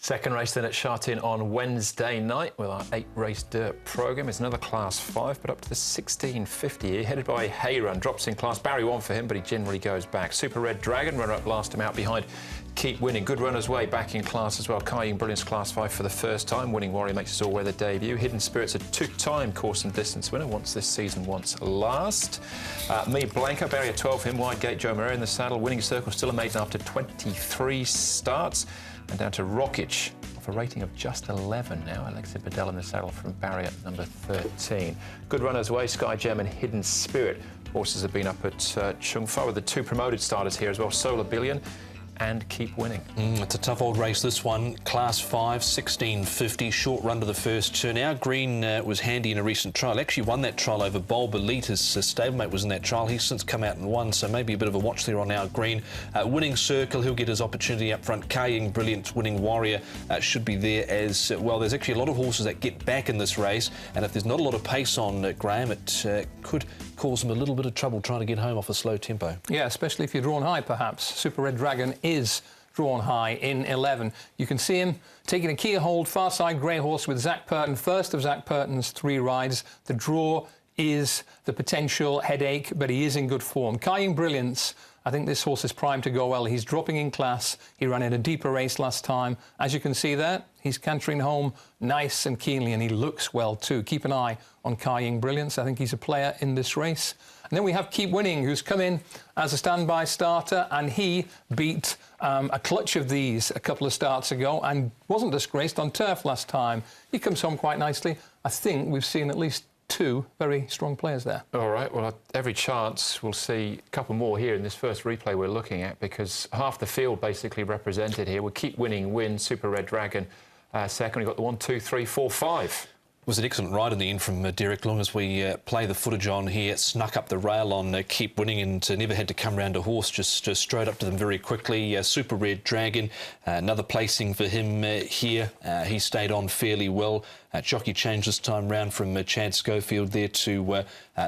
Second race then at Sha Tin on Wednesday night with our 8-race dirt programme. It's another Class 5, but up to the 1650 here, headed by Hayrun. Drops in class, Barry 1 for him, but he generally goes back. Super Red Dragon, runner-up last time out behind Keep Winning. Good runner's way back in class as well. Kaiying Brilliance Class 5 for the first time. Winning Warrior makes his all-weather debut. Hidden Spirit's a two-time course and distance winner, once this season, once last. Me Blanco, barrier 12 for him. Wide Gate, Joe Moreira in the saddle. Winning Circle still a maiden after 23 starts. And down to Rockage, off a rating of just 11 now. Alexia Bedell in the saddle from barrier number 13. Good runners way, Sky Gem and Hidden Spirit. Horses have been up at Chung Fa with the two promoted starters here as well, Solar Billion and Keep Winning. It's a tough old race, this one. Class 5, 1650, short run to the first turn. Our Green was handy in a recent trial. Actually won that trial over Bulb Elite. His stablemate was in that trial. He's since come out and won, so maybe a bit of a watch there on Our Green. Winning Circle, he'll get his opportunity up front. Kaiying Brilliant, Winning Warrior should be there as well. There's actually a lot of horses that get back in this race, and if there's not a lot of pace on Graham, it could cause him a little bit of trouble trying to get home off a slow tempo. Yeah, especially if you're drawn high, perhaps. Super Red Dragon is drawn high in 11. You can see him taking a key hold, far side grey horse with Zach Purton, first of Zach Purton's 3 rides. The draw is the potential headache, but he is in good form. Kaiying Brilliance, I think this horse is primed to go well. He's dropping in class. He ran in a deeper race last time. As you can see there, he's cantering home nice and keenly, and he looks well too. Keep an eye on Kaiying Brilliance. I think he's a player in this race. And then we have Keep Winning, who's come in as a standby starter, and he beat a clutch of these a couple of starts ago and wasn't disgraced on turf last time. He comes home quite nicely. I think we've seen at least 2 very strong players there. All right, well, every chance we'll see a couple more here in this first replay we're looking at, because half the field basically represented here. We'll Keep Winning, win, Super Red Dragon second. We've got the 1, 2, 3, 4, 5. It was an excellent ride in the end from Derek Long as we play the footage on here. Snuck up the rail on Keep Winning and never had to come round a horse, just straight up to them very quickly. Super Red Dragon, another placing for him here. He stayed on fairly well. Jockey changed this time round from Chad Schofield there to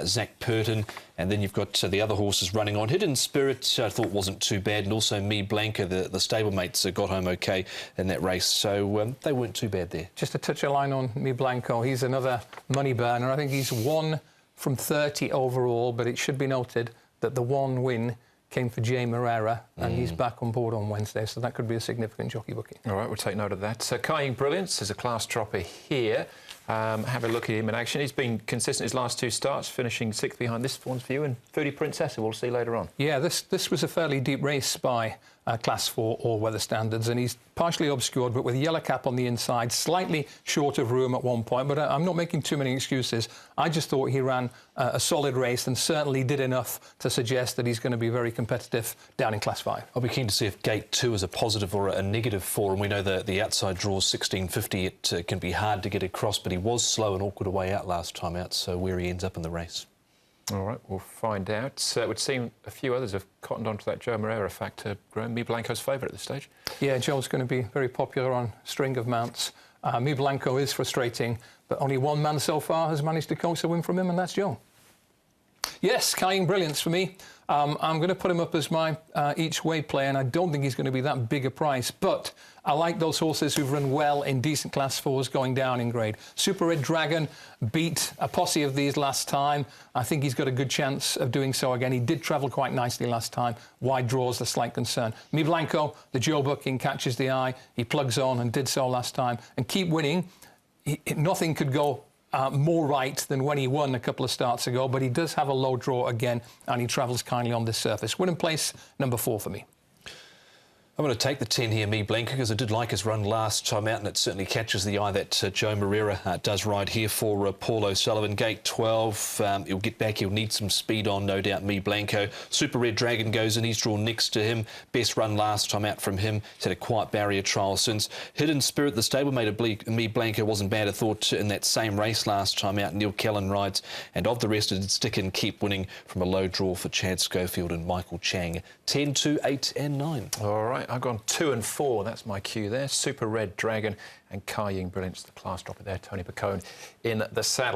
Zach Purton. And then you've got the other horses running on. Hidden Spirit, I thought wasn't too bad. And also Me Blanco, the stablemates got home okay in that race. So they weren't too bad there. Just to touch a line on Me Blanco, he's another money burner. I think he's 1 from 30 overall, but it should be noted that the 1 win came for Jay Moreira, and he's back on board on Wednesday, so that could be a significant jockey booking. All right, we'll take note of that. So Kaiying Brilliance is a class dropper here. Have a look at him in action. He's been consistent his last 2 starts, finishing 6th behind this one's view, and 30 Princess, we'll see later on. Yeah, this was a fairly deep race by Class 4 all-weather standards, and he's partially obscured, but with a yellow cap on the inside, slightly short of room at one point, but I'm not making too many excuses. I just thought he ran a solid race and certainly did enough to suggest that he's going to be very competitive down in Class 5. I'll be keen to see if Gate 2 is a positive or a negative for him. We know that the outside draws 1650. It can be hard to get across, but he was slow and awkward away out last time out, so where he ends up in the race. All right, we'll find out. It would seem a few others have cottoned onto that Joe Moreira factor. Me Blanco's favourite at this stage. Yeah, Joe's going to be very popular on a string of mounts. Me Blanco is frustrating, but only one man so far has managed to coax a win from him, and that's Joe. Yes, Kaiying Brilliance for me. I'm going to put him up as my each-way player, and I don't think he's going to be that big a price, but I like those horses who've run well in decent Class 4s going down in grade. Super Red Dragon beat a posse of these last time. I think he's got a good chance of doing so again. He did travel quite nicely last time. Wide draws the slight concern. Me Blanco, the Joe booking, catches the eye. He plugs on and did so last time. And Keep Winning, nothing could go more right than when he won a couple of starts ago, but he does have a low draw again, and he travels kindly on this surface. Winning place, number 4 for me. I'm going to take the 10 here, Me Blanco, because I did like his run last time out, and it certainly catches the eye that Joe Moreira does ride here for Paul O'Sullivan. Gate 12, he'll get back, he'll need some speed on, no doubt, Me Blanco. Super Red Dragon goes in, he's drawn next to him. Best run last time out from him. He's had a quiet barrier trial since. Hidden Spirit, the stablemate of Me Blanco, wasn't bad, I thought, in that same race last time out. Neil Callan rides, and of the rest, it did stick in Keep Winning from a low draw for Chad Schofield and Michael Chang. 10, 2, 8 and 9. All right, I've gone 2 and 4. That's my cue there. Super Red Dragon and Kaiying Brilliance, the class dropper there. Tony Pacone in the saddle.